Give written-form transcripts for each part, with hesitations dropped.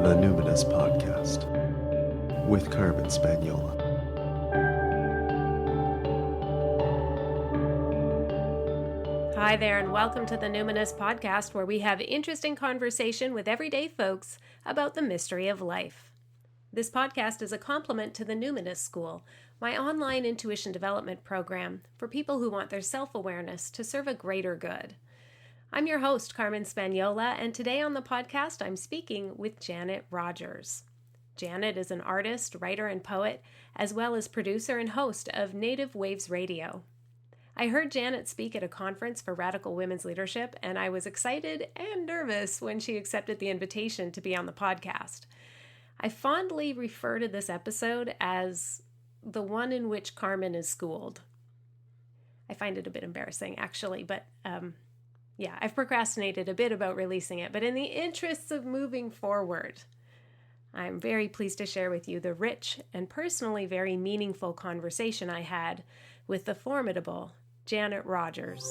The Numinous Podcast with Carmen Spaniola. Hi there, and welcome to the Numinous Podcast, where we have interesting conversation with everyday folks about the mystery of life. This podcast is a complement to the Numinous School, my online intuition development program for people who want their self-awareness to serve a greater good. I'm your host, Carmen Spaniola, and today on the podcast, I'm speaking with Janet Rogers. Janet is an artist, writer, and poet, as well as producer and host of Native Waves Radio. I heard Janet speak at a conference for radical women's leadership, and I was excited and nervous when she accepted the invitation to be on the podcast. I fondly refer to this episode as the one in which Carmen is schooled. I find it a bit embarrassing, actually, but I've procrastinated a bit about releasing it, but in the interests of moving forward, I'm very pleased to share with you the rich and personally very meaningful conversation I had with the formidable Janet Rogers.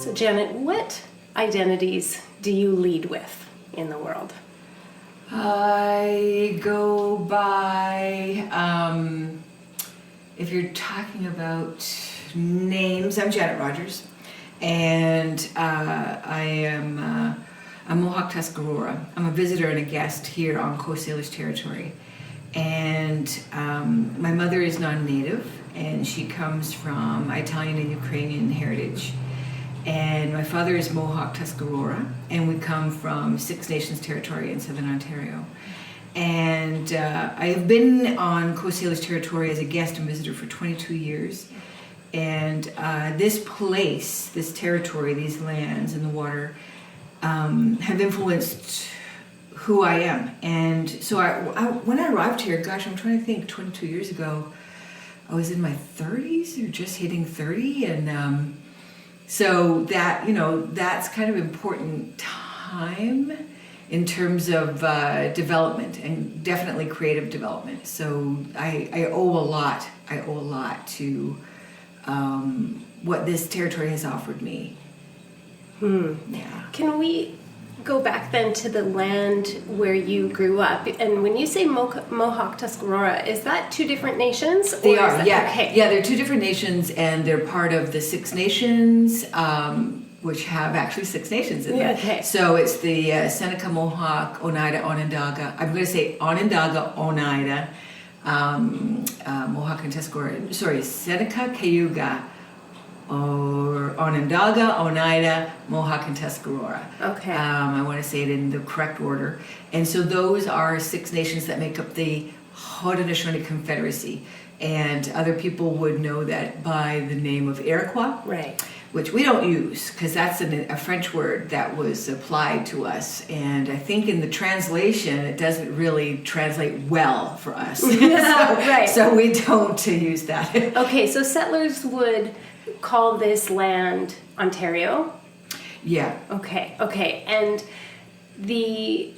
So Janet, what identities do you lead with in the world? I go by, if you're talking about names, I'm Janet Rogers, and I am a Mohawk Tuscarora. I'm a visitor and a guest here on Coast Salish territory, and my mother is non-native, and she comes from Italian and Ukrainian heritage, and my father is Mohawk Tuscarora, and we come from Six Nations territory in Southern Ontario. And I have been on Coast Salish territory as a guest and visitor for 22 years. And this place, this territory, these lands and the water have influenced who I am. And so when I arrived here, gosh, I'm trying to think, 22 years ago, I was in my 30s or just hitting 30. And so that, that's kind of important time in terms of development, and definitely creative development. So I owe a lot to what this territory has offered me. Yeah. Can we go back then to the land where you grew up? And when you say Mohawk Tuscarora, is that two different nations? They are, yeah. Okay. Yeah, they're two different nations, and they're part of the Six Nations, which have actually Six Nations in them. Okay. So it's the Seneca, Mohawk, Oneida, Onondaga. I'm going to say Onondaga, Oneida, Mohawk and Tuscarora. Sorry, Seneca, Cayuga, or Onondaga, Oneida, Mohawk, and Tuscarora. Okay. I want to say it in the correct order. And so those are Six Nations that make up the Haudenosaunee Confederacy. And other people would know that by the name of Iroquois. Right. Which we don't use, because that's a French word that was applied to us. And I think in the translation, it doesn't really translate well for us. Right. So we don't use that. Okay, so settlers would call this land Ontario? Yeah. Okay. And the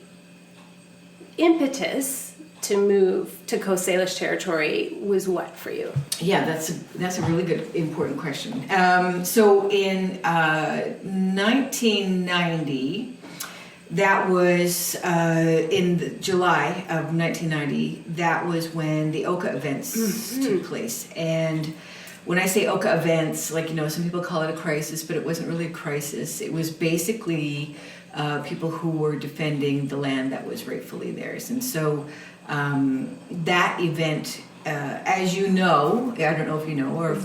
impetus to move to Coast Salish territory was what for you? Yeah, that's a really good, important question. So in 1990, that was in July of 1990, that was when the Oka events took place. And when I say Oka events, some people call it a crisis, but it wasn't really a crisis. It was basically people who were defending the land that was rightfully theirs. And so that event, as you know, I don't know if you know, or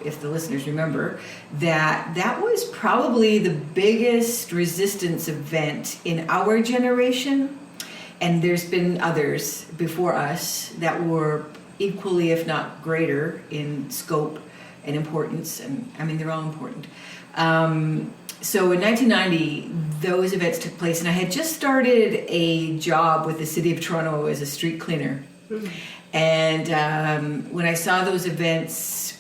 if the listeners remember, that was probably the biggest resistance event in our generation. And there's been others before us that were equally, if not greater, in scope and importance. And I mean, they're all important. So in 1990, those events took place, and I had just started a job with the City of Toronto as a street cleaner. Mm-hmm. And when I saw those events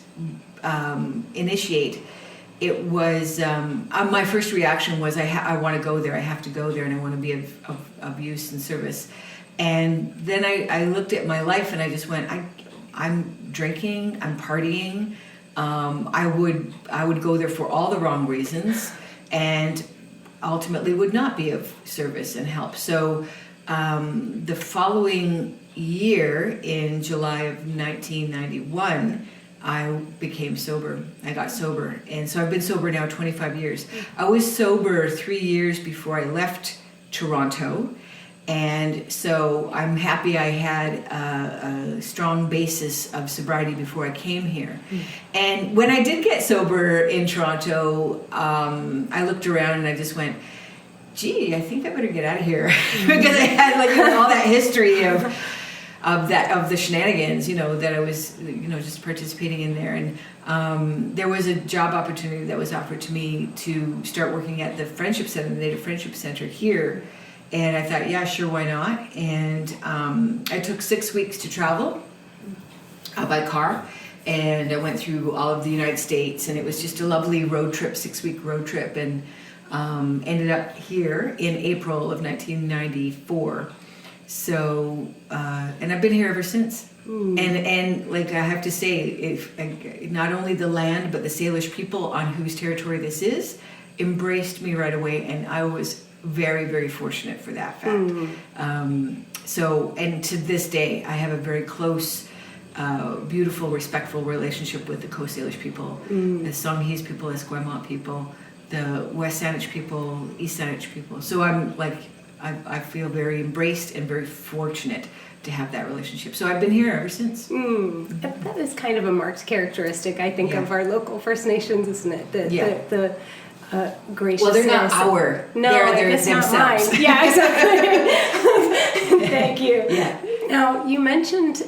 initiate, it was my first reaction was I want to go there. I have to go there, and I want to be of use and service. And then I looked at my life, and I just went, I'm drinking, I'm partying. I would go there for all the wrong reasons, and ultimately would not be of service and help. So the following year, in July of 1991, I became sober. I got sober. And so I've been sober now 25 years. I was sober 3 years before I left Toronto. And so I'm happy I had a strong basis of sobriety before I came here. And when I did get sober in Toronto, I looked around and I just went, gee, I think I better get out of here. Because I had all that history of the shenanigans, that I was, just participating in there. And there was a job opportunity that was offered to me to start working at the Friendship Center, the Native Friendship Center here. And I thought, yeah, sure, why not? And I took 6 weeks to travel by car. And I went through all of the United States. And it was just a lovely road trip, 6-week road trip. And ended up here in April of 1994. So, and I've been here ever since. And I have to say, not only the land, but the Salish people on whose territory this is, embraced me right away, and I was very, very fortunate for that fact. So, and to this day, I have a very close, beautiful, respectful relationship with the Coast Salish people, the Songhees people, the Esquimalt people, the West Saanich people, East Saanich people. So I feel very embraced and very fortunate to have that relationship. So I've been here ever since. That is kind of a marked characteristic, I think, of our local First Nations, isn't it? The graciousness. Well, they're not our. No, they're it's themselves. Not mine. Yeah, exactly. Thank you. Yeah. Now, you mentioned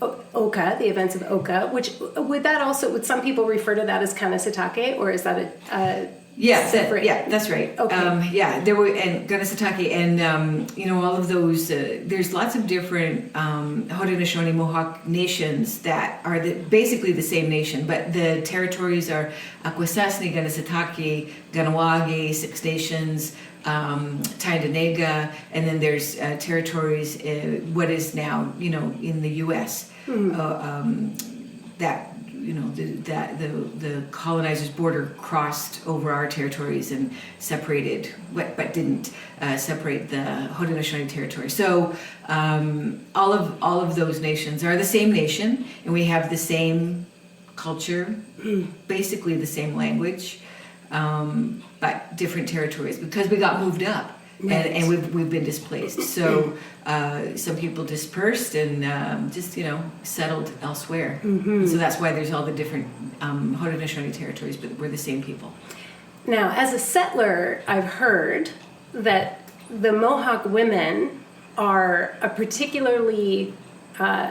Oka, the events of Oka, which would some people refer to that as Kanesatake, or is that a separate? That's right. Okay. There were, and Kanesatake, and all of those. There's lots of different Haudenosaunee Mohawk nations that are basically the same nation, but the territories are Akwesasne, Kanesatake, Ganawage, Six Nations, Tyendinaga, and then there's territories, what is now in the U.S. That the colonizers' border crossed over our territories and separated, but didn't separate the Haudenosaunee territory. So all of those nations are the same nation, and we have the same culture, basically the same language, but different territories because we got moved up. Right. And we've been displaced. So some people dispersed and just settled elsewhere. So that's why there's all the different Haudenosaunee territories, but we're the same people. Now, as a settler, I've heard that the Mohawk women are a particularly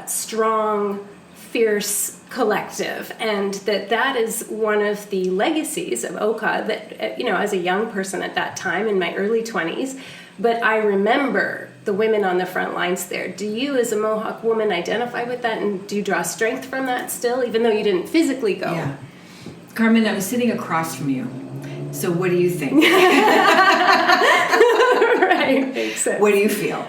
strong, fierce collective, and that is one of the legacies of Oka that, as a young person at that time in my early 20s, but I remember the women on the front lines there. Do you as a Mohawk woman identify with that, and do you draw strength from that still, even though you didn't physically go? Yeah. Carmen, I'm sitting across from you, so what do you think? Right, makes sense. What do you feel?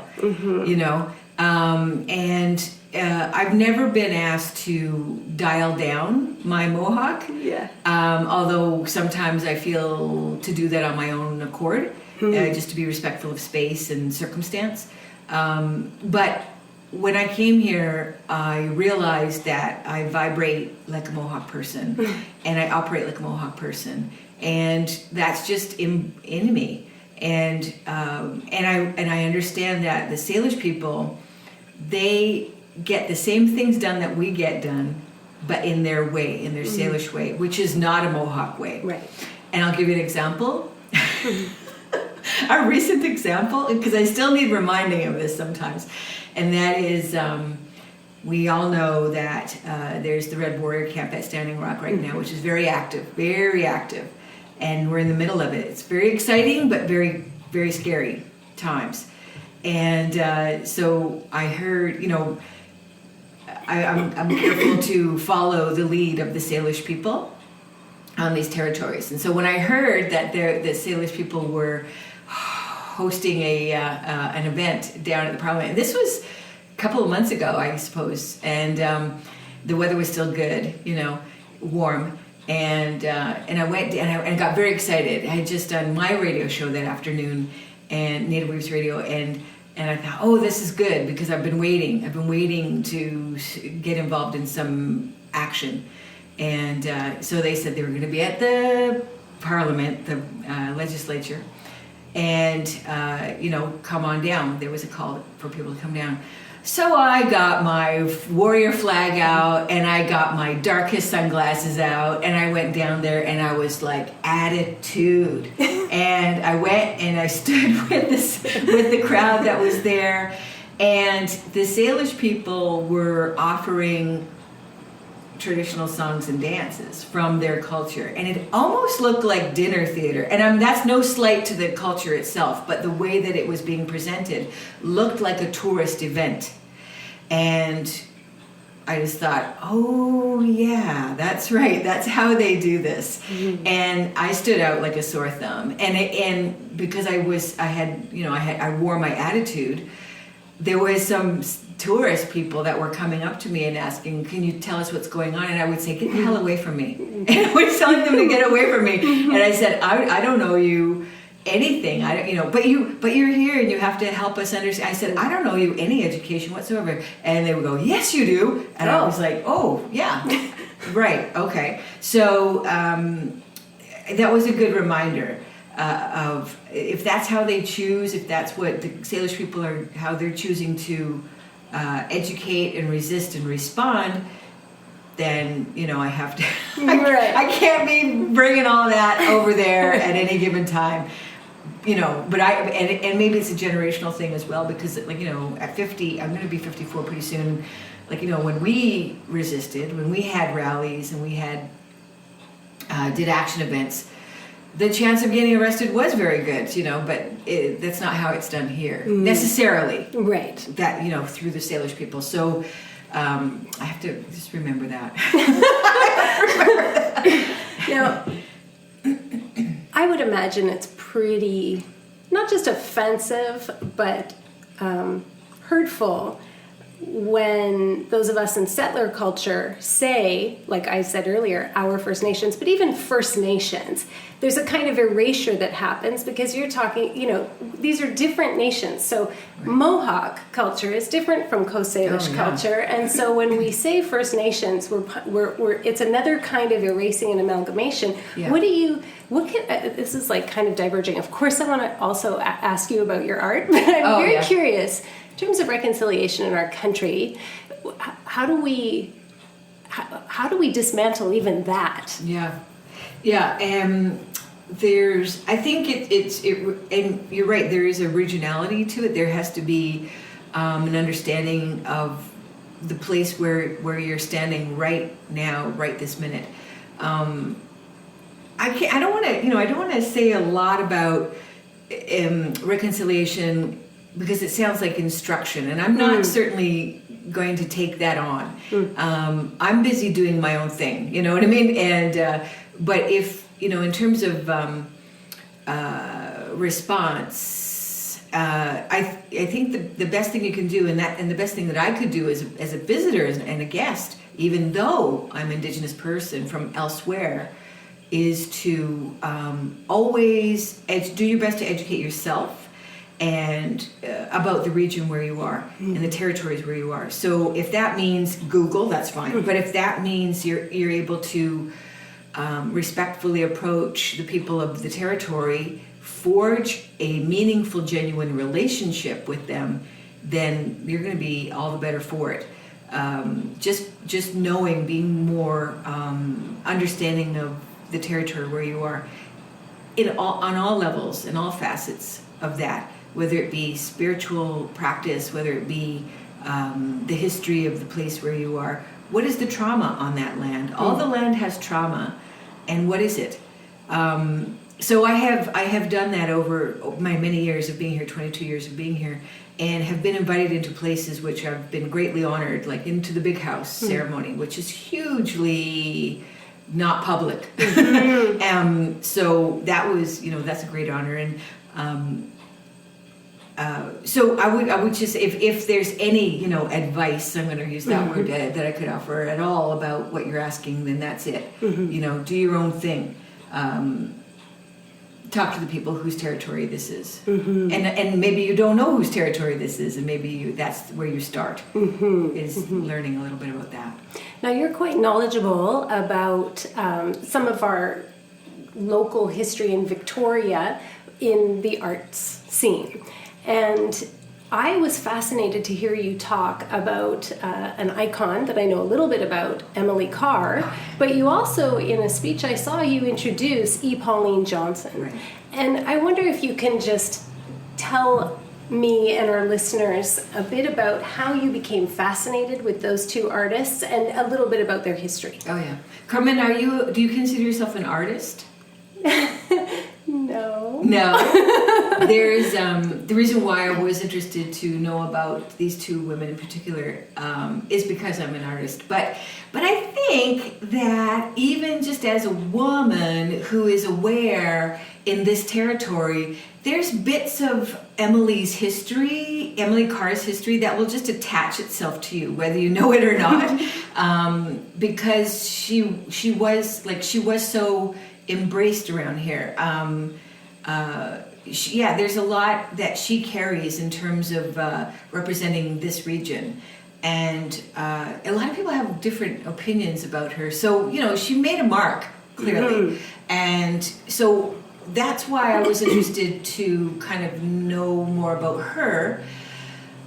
I've never been asked to dial down my Mohawk. Yeah. Although sometimes I feel to do that on my own accord, just to be respectful of space and circumstance. But when I came here, I realized that I vibrate like a Mohawk person, and I operate like a Mohawk person, and that's just in me. And I understand that the Salish people, they get the same things done that we get done, but in their way, in their Salish way, which is not a Mohawk way. Right. And I'll give you an example. A recent example, because I still need reminding of this sometimes, and that is we all know that there's the Red Warrior Camp at Standing Rock right now, which is very active, and we're in the middle of it. It's very exciting, but very, very scary times. And so I heard, I'm careful to follow the lead of the Salish people on these territories. And so when I heard that the Salish people were hosting an event down at the Parliament, and this was a couple of months ago, I suppose, and the weather was still good, warm. And I went and got very excited. I had just done my radio show that afternoon, and Native Weaves Radio, and I thought, oh, this is good, because I've been waiting to get involved in some action. And so they said they were going to be at the Parliament, the legislature, and come on down. There was a call for people to come down. So I got my warrior flag out, and I got my darkest sunglasses out, and I went down there, and I was like, attitude. And I went and I stood with the crowd that was there, and the Salish people were offering traditional songs and dances from their culture, and it almost looked like dinner theater. And that's no slight to the culture itself, but the way that it was being presented looked like a tourist event. And I just thought, oh yeah, that's right, that's how they do this. Mm-hmm. And I stood out like a sore thumb, and because I wore my attitude. There was some tourist people that were coming up to me and asking, can you tell us what's going on? And I would say, get the hell away from me. And I was telling them to get away from me. And I said, I don't know you anything. But you're here and you have to help us understand. I said, I don't know you any education whatsoever. And they would go, yes, you do. And I was like, oh, yeah, right, okay. So that was a good reminder. Of if that's how they choose, if that's what the Salish people are, how they're choosing to educate and resist and respond, then I have to. I can't be bringing all that over there at any given time. But and maybe it's a generational thing as well, because at 50, I'm going to be 54 pretty soon. When we resisted, when we had rallies and we had did action events, the chance of getting arrested was very good, but that's not how it's done here necessarily. Right. That through the Salish people. So I have to just remember that. Now, I would imagine it's pretty not just offensive, but hurtful when those of us in settler culture say, like I said earlier, our First Nations, but even First Nations, there's a kind of erasure that happens because you're talking, these are different nations. So Mohawk culture is different from Coast Salish culture. And so when we say First Nations, we're it's another kind of erasing and amalgamation. Yeah. This is like kind of diverging. Of course, I want to also ask you about your art, but I'm very curious. In terms of reconciliation in our country, how do we dismantle even that? I think and you're right, there is a regionality to it. There has to be an understanding of the place where you're standing right now, right this minute. I don't want to say a lot about reconciliation, because it sounds like instruction, and I'm not certainly going to take that on. I'm busy doing my own thing, you know what I mean? And but if in terms of response, I think the best thing you can do, and the best thing that I could do as a visitor and a guest, even though I'm an Indigenous person from elsewhere, is to always do your best to educate yourself and about the region where you are and the territories where you are. So if that means Google, that's fine. But if that means you're able to respectfully approach the people of the territory, forge a meaningful, genuine relationship with them, then you're going to be all the better for it. Just knowing, being more understanding of the territory where you are, on all levels, in all facets of that, whether it be spiritual practice, whether it be the history of the place where you are. What is the trauma on that land? All the land has trauma, and what is it? So I have done that over my many years of being here, 22 years of being here, and have been invited into places which I've been greatly honored, like into the Big House ceremony, which is hugely not public. So that was, that's a great honor. And So I would just, if there's any, advice, I'm going to use that word, that I could offer at all about what you're asking, then that's it. Do your own thing. Talk to the people whose territory this is. And maybe you don't know whose territory this is, and maybe that's where you start, is learning a little bit about that. Now, you're quite knowledgeable about some of our local history in Victoria in the arts scene. And I was fascinated to hear you talk about an icon that I know a little bit about, Emily Carr, but you also, in a speech I saw you introduce E. Pauline Johnson. Right. And I wonder if you can just tell me and our listeners a bit about how you became fascinated with those two artists and a little bit about their history. Oh yeah. Carmen, do you consider yourself an artist? No. There's the reason why I was interested to know about these two women in particular is because I'm an artist. But I think that even just as a woman who is aware in this territory, there's bits of Emily Carr's history that will just attach itself to you, whether you know it or not, because she was so embraced around here. There's a lot that she carries in terms of representing this region, and a lot of people have different opinions about her. So she made a mark clearly, and so that's why I was interested to kind of know more about her.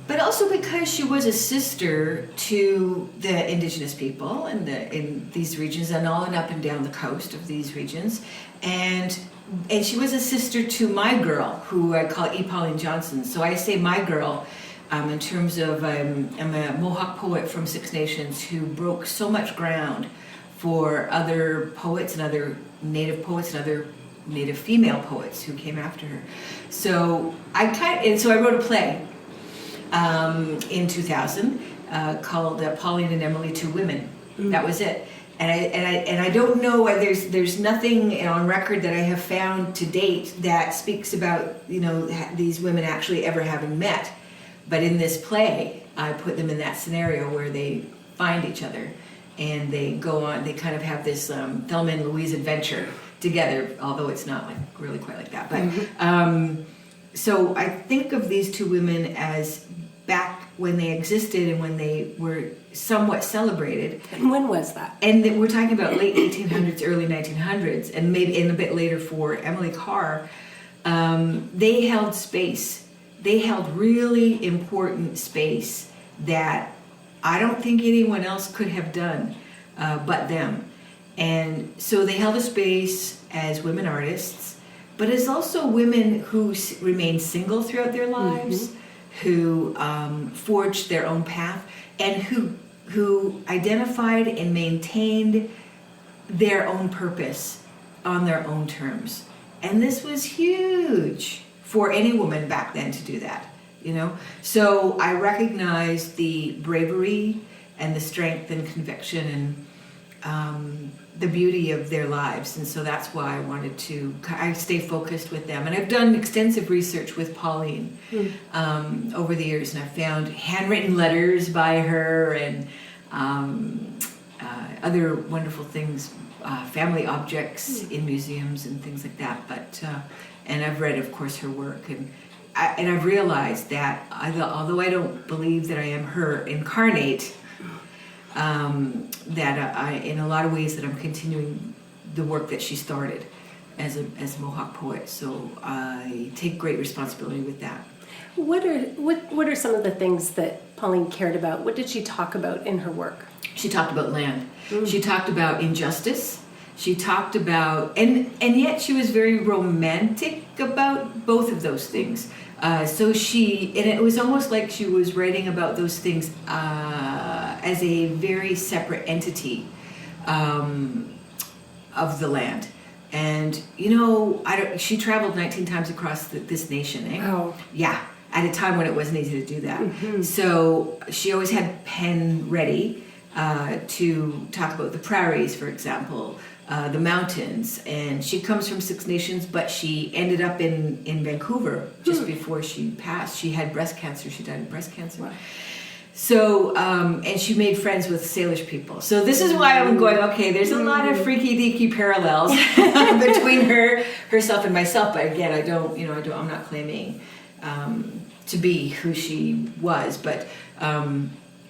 But also because she was a sister to the Indigenous people in these regions, and all and up and down the coast of these regions, and she was a sister to my girl, who I call E. Pauline Johnson. So I say my girl in terms of I'm a Mohawk poet from Six Nations who broke so much ground for other poets and other Native poets and other Native female poets who came after her. So I wrote a play in 2000 called Pauline and Emily, Two Women. That was it. And I don't know, there's nothing on record that I have found to date that speaks about these women actually ever having met. But in this play, I put them in that scenario where they find each other and they go on. They kind of have this Thelma and Louise adventure together, although it's not really quite like that. But so I think of these two women as back when they existed and when they were somewhat celebrated. And when was that? And we're talking about late 1800s, early 1900s, and maybe a bit later for Emily Carr. They held space. They held really important space that I don't think anyone else could have done but them. And so they held a space as women artists, but as also women who remained single throughout their lives, who forged their own path, and who identified and maintained their own purpose on their own terms. And this was huge for any woman back then to do that, So I recognized the bravery and the strength and conviction and the beauty of their lives. And so that's why I stay focused with them. And I've done extensive research with Pauline over the years, and I've found handwritten letters by her and other wonderful things, family objects in museums and things like that. But and I've read, of course, her work, and I've realized that although I don't believe that I am her incarnate, that I, in a lot of ways, that I'm continuing the work that she started as a Mohawk poet. So I take great responsibility with that. What are some of the things that Pauline cared about? What did she talk about in her work? She talked about land. She talked about injustice. She talked about, and yet she was very romantic about both of those things. And it was almost like she was writing about those things as a very separate entity of the land. And, she traveled 19 times across this nation. Oh. Yeah, at a time when it wasn't easy to do that. So she always had pen ready. to talk about the prairies, for example, the mountains. And she comes from Six Nations, but she ended up in Vancouver just before she passed. She had breast cancer. She died of breast cancer. Wow. So, and she made friends with Salish people. So this is why I'm going, okay, there's a lot of freaky deaky parallels between herself and myself. But again, I'm not claiming to be who she was, but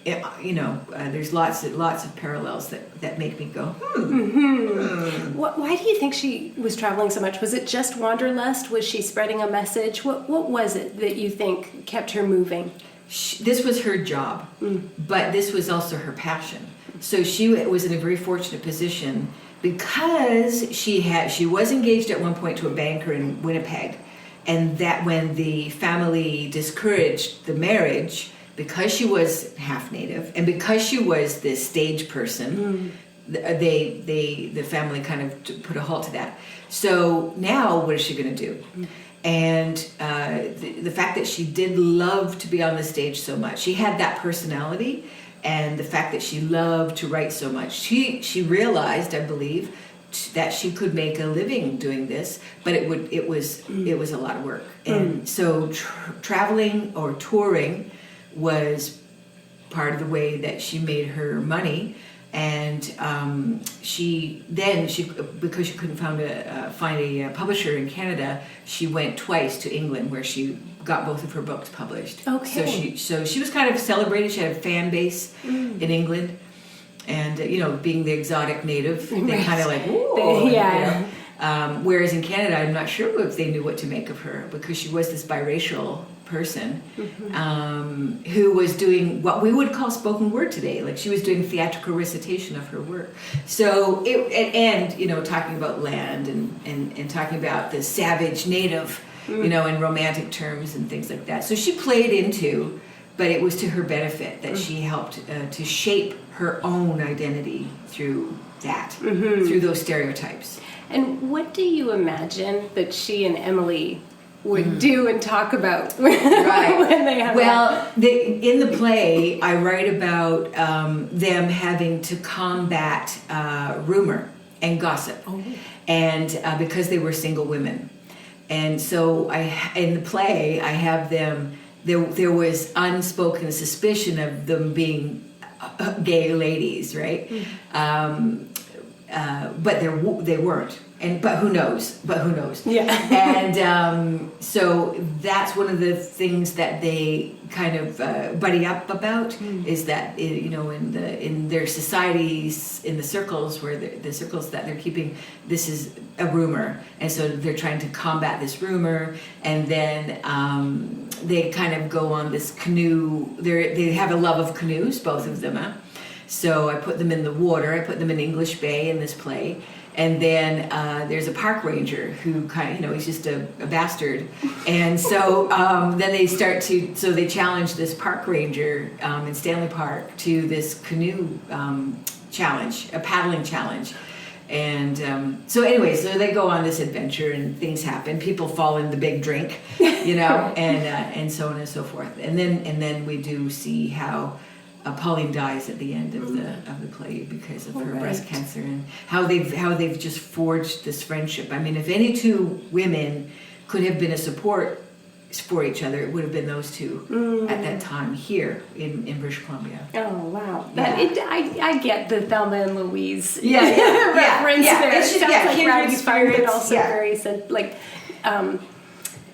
there's lots of parallels that make me go, Why do you think she was traveling so much? Was it just wanderlust? Was she spreading a message? What was it that you think kept her moving? This was her job, but this was also her passion. So she was in a very fortunate position because she was engaged at one point to a banker in Winnipeg, and that when the family discouraged the marriage, because she was half Native and because she was this stage person, the family kind of put a halt to that. So now what is she going to do? And the fact that she did love to be on the stage so much, she had that personality, and the fact that she loved to write so much, she realized, I believe, that she could make a living doing this, but it was a lot of work. And so traveling or touring was part of the way that she made her money. And she because she couldn't find a publisher in Canada, she went twice to England, where she got both of her books published. Okay. So she was kind of celebrated. She had a fan base in England, and being the exotic Native, they kind of like, ooh, whereas in Canada, I'm not sure if they knew what to make of her, because she was this biracial person who was doing what we would call spoken word today. Like, she was doing theatrical recitation of her work. So talking about land and talking about the savage Native, in romantic terms and things like that. So she played into, but it was to her benefit that she helped to shape her own identity through that, through those stereotypes. And what do you imagine that she and Emily would do and talk about when they have in the play, I write about them having to combat rumor and gossip, and because they were single women. And so in the play, I have them, there was unspoken suspicion of them being gay ladies, right? But they weren't. But who knows? Yeah. And so that's one of the things that they kind of buddy up about, is that in their societies, in the circles where the circles that they're keeping, this is a rumor, and so they're trying to combat this rumor, and then they kind of go on this canoe. They have a love of canoes, both of them. So I put them in the water. I put them in English Bay in this play. And then there's a park ranger who kind of, he's just a bastard. And so then they they challenge this park ranger in Stanley Park to this canoe challenge, a paddling challenge. And so they go on this adventure, and things happen. People fall in the big drink, and so on and so forth. And then we do see how Pauline dies at the end of the play because of her breast cancer, and how they've just forged this friendship. I mean, if any two women could have been a support for each other, it would have been those two at that time here in British Columbia. Oh wow! I get the Thelma and Louise reference there. It's just, it sounds like Rowdy Fire, but also very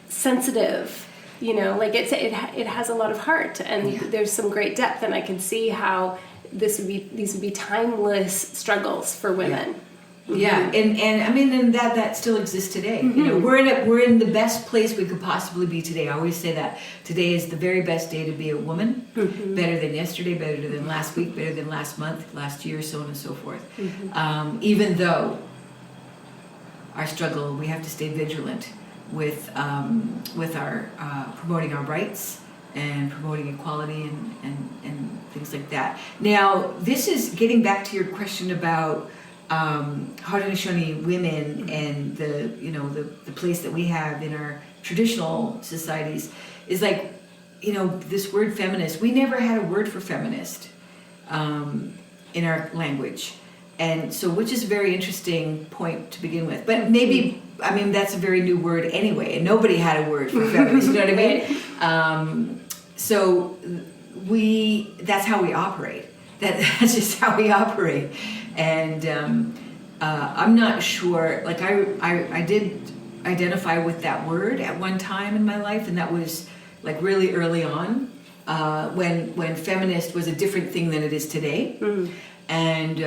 sensitive. It has a lot of heart, and there's some great depth, and I can see how these would be timeless struggles for women. Yeah, and I mean, and that still exists today. We're in the best place we could possibly be today. I always say that today is the very best day to be a woman. Better than yesterday, better than last week, better than last month, last year, so on and so forth. Even though our struggle, we have to stay vigilant with our promoting our rights and promoting equality and things like that. Now, this is getting back to your question about Haudenosaunee women and the place that we have in our traditional societies is like, this word feminist. We never had a word for feminist. in our language. And so, which is a very interesting point to begin with. But maybe, I mean, that's a very new word anyway, and nobody had a word for feminist, you know what I mean? So that's how we operate. That's just how we operate. And I'm not sure, like I did identify with that word at one time in my life, and that was like really early on, when feminist was a different thing than it is today. And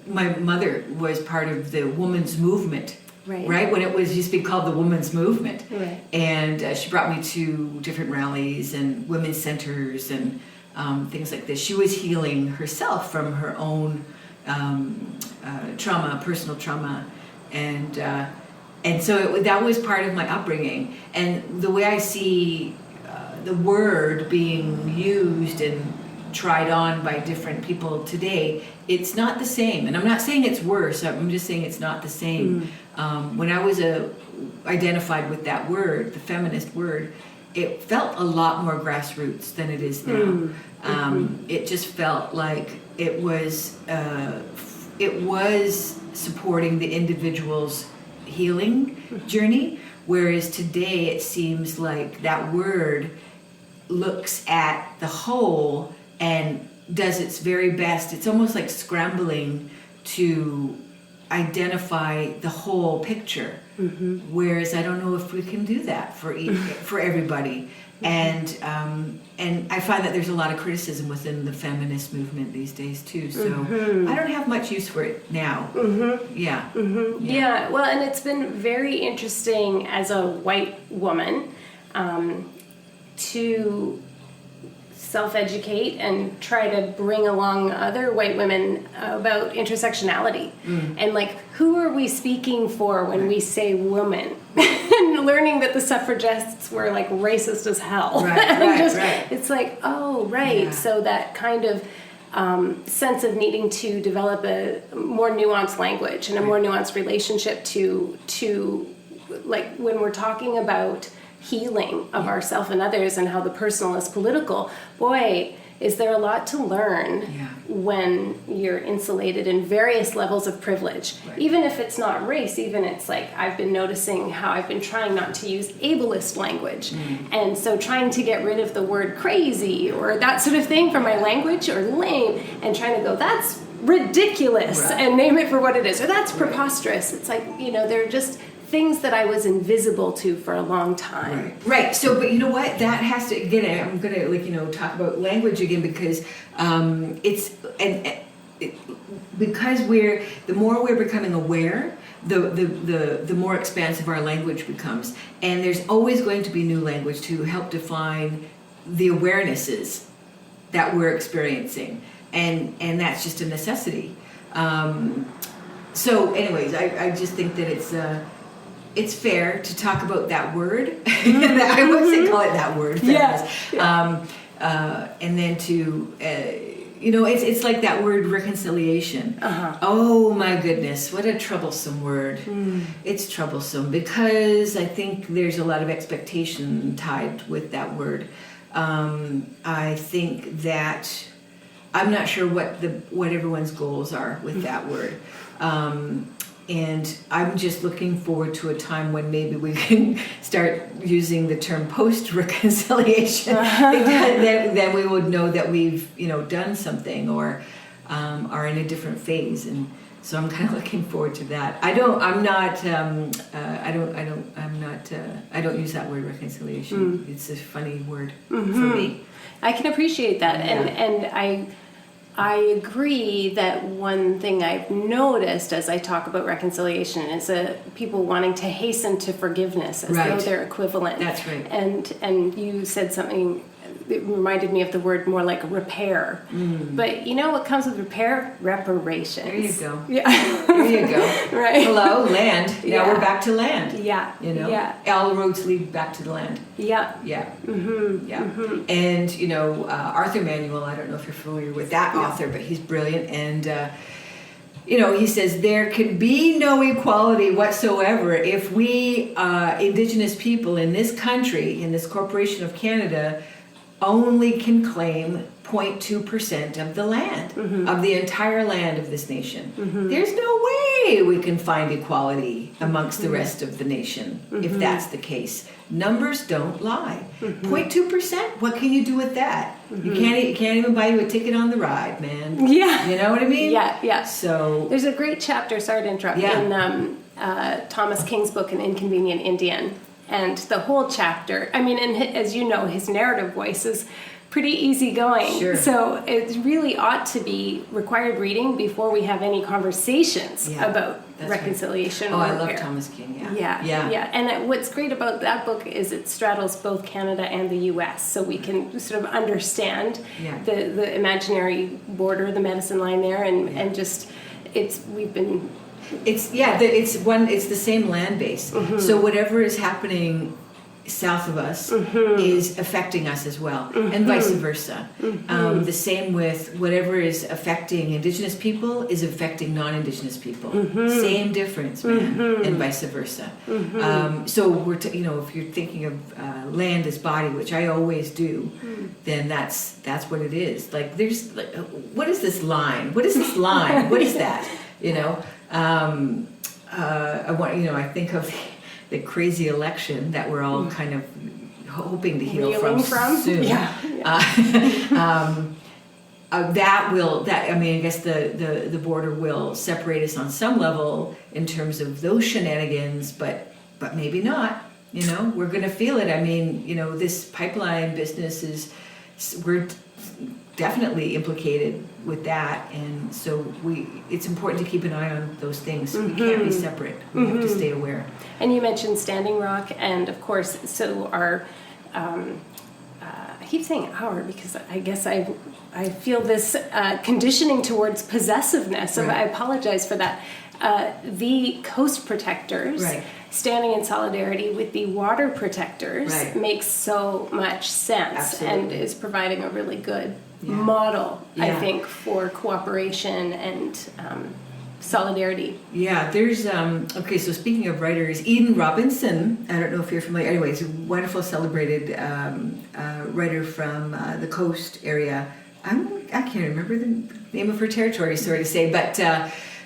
my mother was part of the women's movement, right? When it used to be called the women's movement. Right. And she brought me to different rallies and women's centers and things like this. She was healing herself from her own trauma, personal trauma, and so that was part of my upbringing. And the way I see the word being used and tried on by different people today, it's not the same. And I'm not saying it's worse, I'm just saying it's not the same. When I was identified with that word, the feminist word, it felt a lot more grassroots than it is now. It just felt like it was supporting the individual's healing journey, whereas today it seems like that word looks at the whole and does its very best. It's almost like scrambling to identify the whole picture, whereas I don't know if we can do that for everybody. And I find that there's a lot of criticism within the feminist movement these days too. So I don't have much use for it now. Yeah. Yeah. Well, and it's been very interesting as a white woman to self-educate and try to bring along other white women about intersectionality and like, who are we speaking for when we say woman? And learning that the suffragists were like racist as hell. Right. It's like, oh, right. Yeah. So that kind of sense of needing to develop a more nuanced language and a more nuanced relationship to like when we're talking about healing of ourselves and others and how the personal is political, boy, is there a lot to learn when you're insulated in various levels of privilege. Even if it's not race, even it's like I've been noticing how I've been trying not to use ableist language. And so trying to get rid of the word crazy or that sort of thing from my language, or lame, and trying to go, that's ridiculous, and name it for what it is, or that's preposterous. It's like, they're just things that I was invisible to for a long time. Right. So, but you know what? That has to, again, I'm going to talk about language again, because because the more we're becoming aware, the more expansive our language becomes. And there's always going to be new language to help define the awarenesses that we're experiencing. And that's just a necessity. So anyways, I just think that it's fair to talk about that word. I would say call it that word. And then to, it's like that word reconciliation. Oh my goodness, what a troublesome word. It's troublesome because I think there's a lot of expectation tied with that word. I think that I'm not sure what everyone's goals are with that word. And I'm just looking forward to a time when maybe we can start using the term post-reconciliation. Then we would know that we've, done something or are in a different phase. And so I'm kind of looking forward to that. I don't use that word reconciliation. It's a funny word for me. I can appreciate that. And I agree that one thing I've noticed as I talk about reconciliation is people wanting to hasten to forgiveness as though they're equivalent. That's right. And you said something that reminded me of the word more like repair. But you know what comes with repair? Reparations. There you go. Yeah. There you go. Right. Hello, land. Now we're back to land. Yeah. All roads lead back to the land. Yeah. And Arthur Manuel, I don't know if you're familiar with that author, but he's brilliant. And he says there can be no equality whatsoever if we Indigenous people in this country, in this corporation of Canada, only can claim 0.2% of the land, of the entire land of this nation. There's no way we can find equality amongst the rest of the nation if that's the case. Numbers don't lie. 0.2%, what can you do with that? You can't even buy you a ticket on the ride, man. Yeah. You know what I mean? Yeah. So there's a great chapter, sorry to interrupt, in Thomas King's book, An Inconvenient Indian. And the whole chapter, I mean, and as you know, his narrative voice is pretty easygoing. Sure. So it really ought to be required reading before we have any conversations about reconciliation. Right. or I love repair. Thomas King, Yeah. And what's great about that book is it straddles both Canada and the U.S., so we can sort of understand the imaginary border, the medicine line there, and just, it's the same land base. So whatever is happening south of us is affecting us as well, and vice versa. The same with whatever is affecting Indigenous people is affecting non-Indigenous people. Same difference, man, and vice versa. So we're if you're thinking of land as body, which I always do, then that's what it is. Like there's what is this line? What is this line? What is that? I think of the crazy election that we're all kind of hoping to heal from soon. I guess the border will separate us on some level in terms of those shenanigans, but maybe not. We're going to feel it. I mean, this pipeline business we're definitely implicated with that, and so it's important to keep an eye on those things. We can't be separate. We have to stay aware. And you mentioned Standing Rock, and of course, so our I keep saying our because I guess I feel this conditioning towards possessiveness. So I apologize for that. The Coast Protectors standing in solidarity with the Water Protectors makes so much sense. Absolutely. And is providing a really good model, I think, for cooperation and solidarity. Yeah, there's so speaking of writers, Eden Robinson, I don't know if you're familiar, anyways, a wonderful celebrated writer from the coast area. I can't remember the name of her territory, sorry to say, but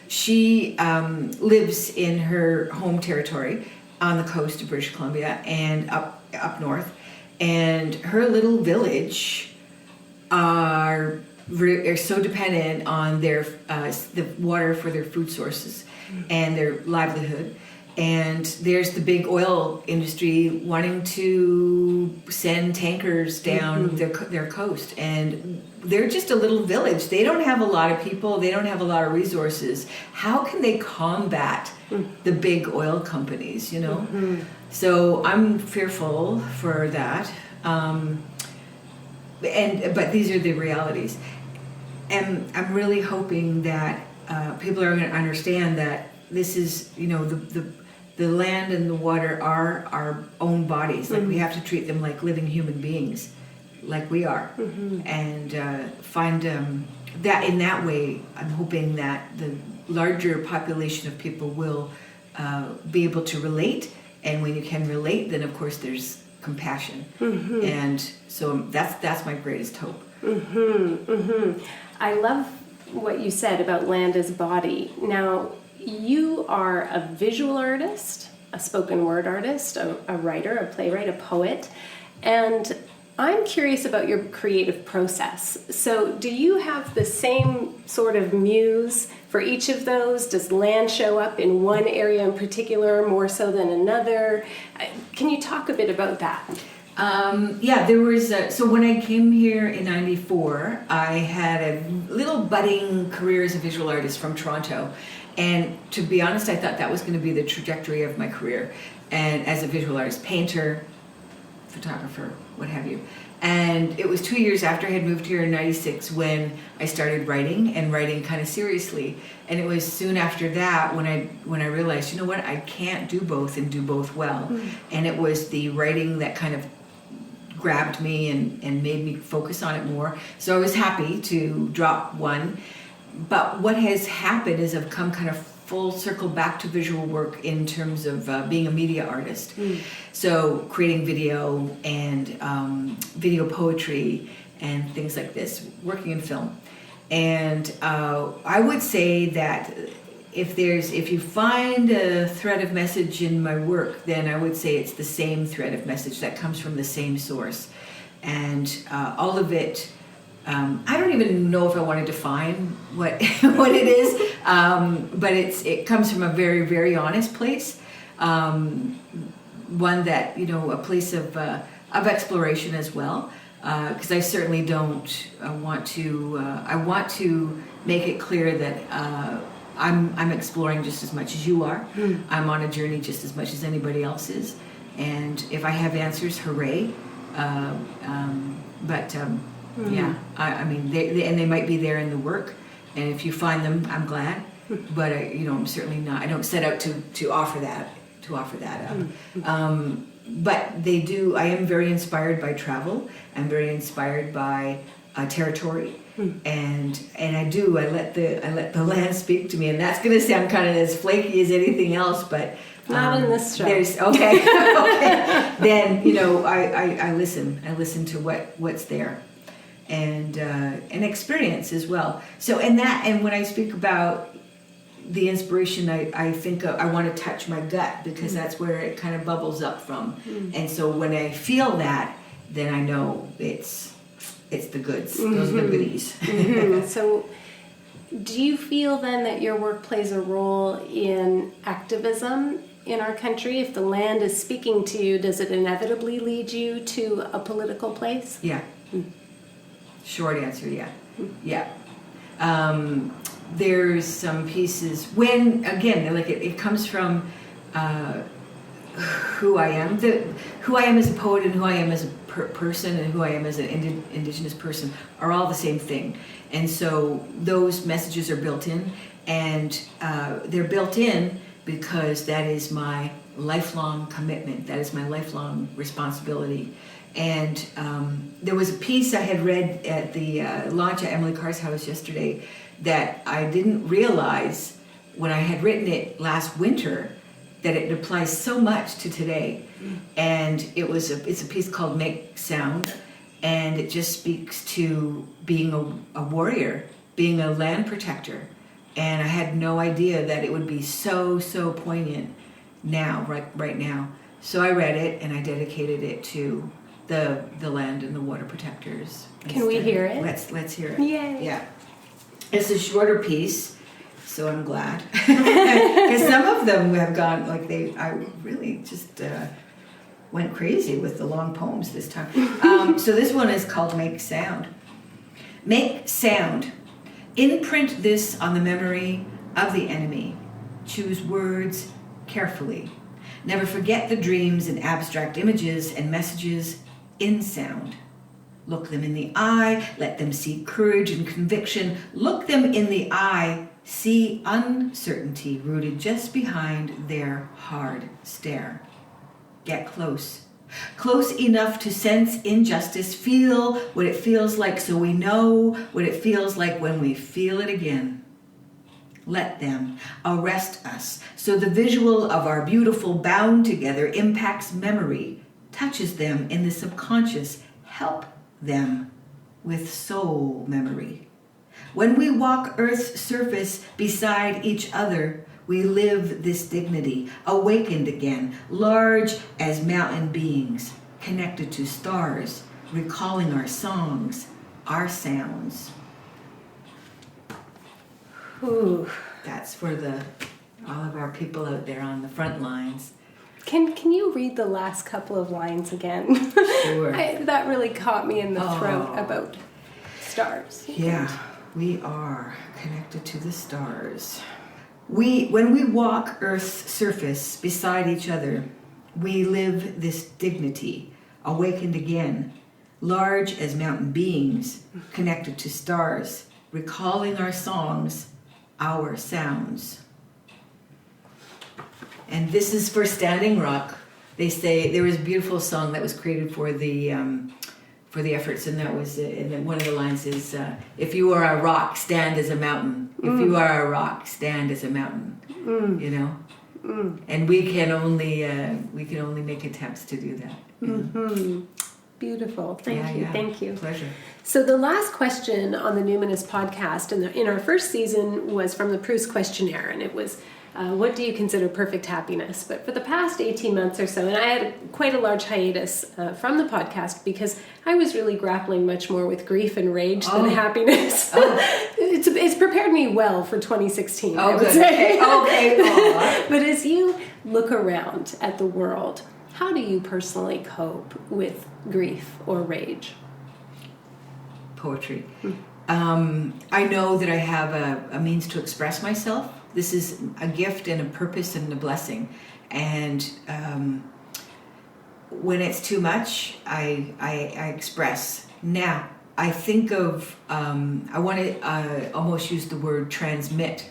she lives in her home territory on the coast of British Columbia and up north, and her little village are so dependent on their the water for their food sources and their livelihood. And there's the big oil industry wanting to send tankers down their coast, and they're just a little village. They don't have a lot of people. They don't have a lot of resources. How can they combat the big oil companies? So I'm fearful for that. But these are the realities, and I'm really hoping that people are going to understand that this is, the land and the water are our own bodies. Like we have to treat them like living human beings, like we are, and find that in that way. I'm hoping that the larger population of people will be able to relate, and when you can relate, then of course there's compassion, and so that's my greatest hope. I love what you said about land as body. Now, you are a visual artist, a spoken word artist, a writer, a playwright, a poet, and I'm curious about your creative process. So do you have the same sort of muse for each of those? Does land show up in one area in particular more so than another? Can you talk a bit about that? There was so when I came here in '94, I had a little budding career as a visual artist from Toronto, and to be honest, I thought that was going to be the trajectory of my career, and as a visual artist, painter, photographer, what have you. And it was 2 years after I had moved here in '96 when I started writing kind of seriously. And it was soon after that when I realized, I can't do both and do both well. And it was the writing that kind of grabbed me and made me focus on it more. So I was happy to drop one. But what has happened is I've come kind of full circle back to visual work in terms of being a media artist. So creating video and video poetry and things like this, working in film. And I would say that if you find a thread of message in my work, then I would say it's the same thread of message that comes from the same source. And all of it, I don't even know if I want to define what what it is, but it comes from a very, very honest place, one that, a place of exploration as well. Because I certainly don't want to. I want to make it clear that I'm exploring just as much as you are. I'm on a journey just as much as anybody else is. And if I have answers, hooray! Yeah, I mean, they might be there in the work. And if you find them, I'm glad. But I'm certainly not. I don't set out to offer that. But they do. I am very inspired by travel. I'm very inspired by territory, and I do. I let the land speak to me, and that's going to sound kind of as flaky as anything else, but not in this show. There's okay. Okay. Then I listen. I listen to what's there, and experience as well. So and when I speak about the inspiration, I think I want to touch my gut, because that's where it kind of bubbles up from. And so when I feel that, then I know it's the goods. Those are the goodies. So do you feel then that your work plays a role in activism in our country? If the land is speaking to you, does it inevitably lead you to a political place? Yeah. Short answer, yeah. Yeah. There's some pieces when, again, like it comes from who I am, who I am as a poet, and who I am as a person, and who I am as an Indigenous person are all the same thing. And so those messages are built in, and they're built in because that is my lifelong commitment. That is my lifelong responsibility. And there was a piece I had read at the launch at Emily Carr's house yesterday that I didn't realize when I had written it last winter that it applies so much to today. And it's a piece called Make Sound, and it just speaks to being a warrior, being a land protector. And I had no idea that it would be so poignant now, right now. So I read it and I dedicated it to the land and the water protectors. Can we hear it? Let's hear it. Yay. Yeah. It's a shorter piece, so I'm glad. Because some of them have gone, I really just went crazy with the long poems this time. So this one is called Make Sound. Make sound. Imprint this on the memory of the enemy. Choose words carefully. Never forget the dreams and abstract images and messages in sound. Look them in the eye, let them see courage and conviction. Look them in the eye, see uncertainty rooted just behind their hard stare. Get close. Close enough to sense injustice, feel what it feels like so we know what it feels like when we feel it again. Let them arrest us so the visual of our beautiful bound together impacts memory, touches them in the subconscious, help them with soul memory. When we walk Earth's surface beside each other, we live this dignity, awakened again, large as mountain beings, connected to stars, recalling our songs, our sounds. Ooh. That's for all of our people out there on the front lines. Can you read the last couple of lines again? Sure. That really caught me in the throat about stars. Yeah, we are connected to the stars. When we walk Earth's surface beside each other, we live this dignity, awakened again, large as mountain beings, connected to stars, recalling our songs, our sounds. And this is for Standing Rock. They say there was a beautiful song that was created for the efforts, and that was, and then one of the lines is, "If you are a rock, stand as a mountain. If you are a rock, stand as a mountain." You know, and we can only make attempts to do that. Beautiful. Thank you. Pleasure. So the last question on the Numinous podcast in our first season was from the Proust questionnaire, and it was, what do you consider perfect happiness? But for the past 18 months or so, and I had quite a large hiatus from the podcast because I was really grappling much more with grief and rage than happiness. It's prepared me well for 2016, I would say. Okay. But as you look around at the world, how do you personally cope with grief or rage? Poetry. I know that I have a means to express myself. This is a gift and a purpose and a blessing. And when it's too much, I express. Now, I think of, I want to almost use the word transmit.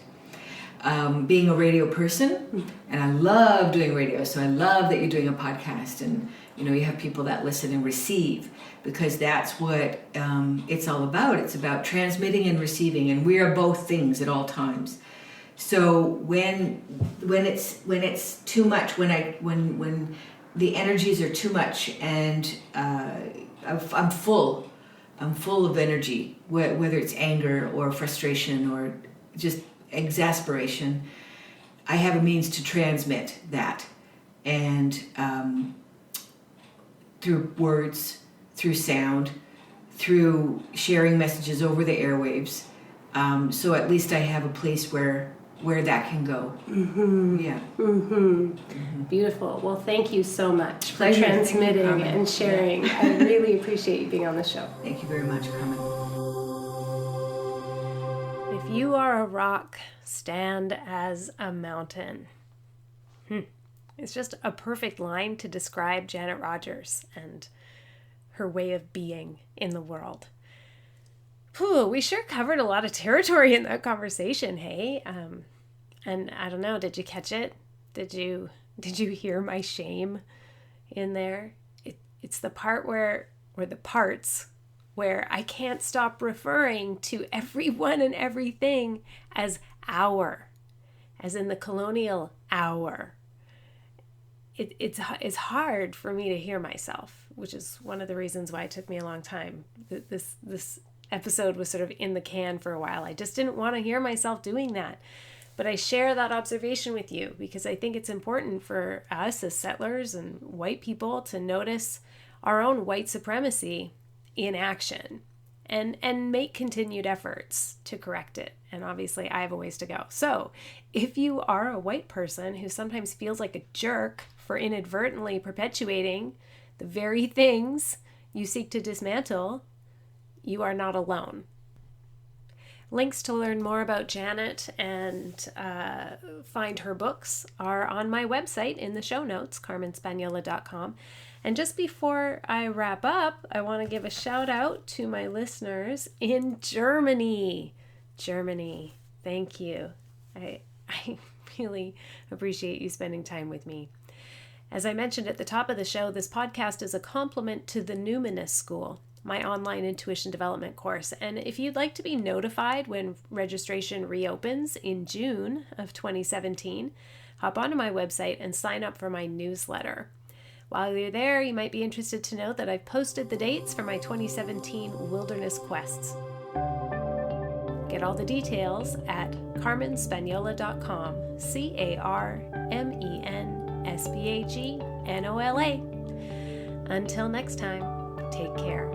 Being a radio person, and I love doing radio, so I love that you're doing a podcast, and you have people that listen and receive, because that's what it's all about. It's about transmitting and receiving, and we are both things at all times. So when it's too much, when the energies are too much, and I'm full of energy, whether it's anger or frustration or just exasperation, I have a means to transmit that, and through words, through sound, through sharing messages over the airwaves. So at least I have a place where that can go. Yeah. Beautiful. Well, thank you so much for Pleasure. transmitting and sharing. Yeah. I really appreciate you being on the show. Thank you very much, Carmen. If you are a rock, stand as a mountain. It's just a perfect line to describe Janet Rogers and her way of being in the world. We sure covered a lot of territory in that conversation, hey? And I don't know, did you catch it? Did you hear my shame in there? It's the part where I can't stop referring to everyone and everything as our, as in the colonial our. It's hard for me to hear myself, which is one of the reasons why it took me a long time. This episode was sort of in the can for a while. I just didn't want to hear myself doing that. But I share that observation with you because I think it's important for us as settlers and white people to notice our own white supremacy in action and make continued efforts to correct it. And obviously I have a ways to go. So if you are a white person who sometimes feels like a jerk for inadvertently perpetuating the very things you seek to dismantle, you are not alone. Links to learn more about Janet and find her books are on my website in the show notes, carmenspaniola.com. And just before I wrap up, I want to give a shout out to my listeners in Germany. Germany, thank you. I really appreciate you spending time with me. As I mentioned at the top of the show, this podcast is a complement to the Numinous School, my online intuition development course. And if you'd like to be notified when registration reopens in June of 2017, hop onto my website and sign up for my newsletter. While you're there, you might be interested to know that I've posted the dates for my 2017 Wilderness Quests. Get all the details at carmenspaniola.com, CarmenSpagnola. Until next time, take care.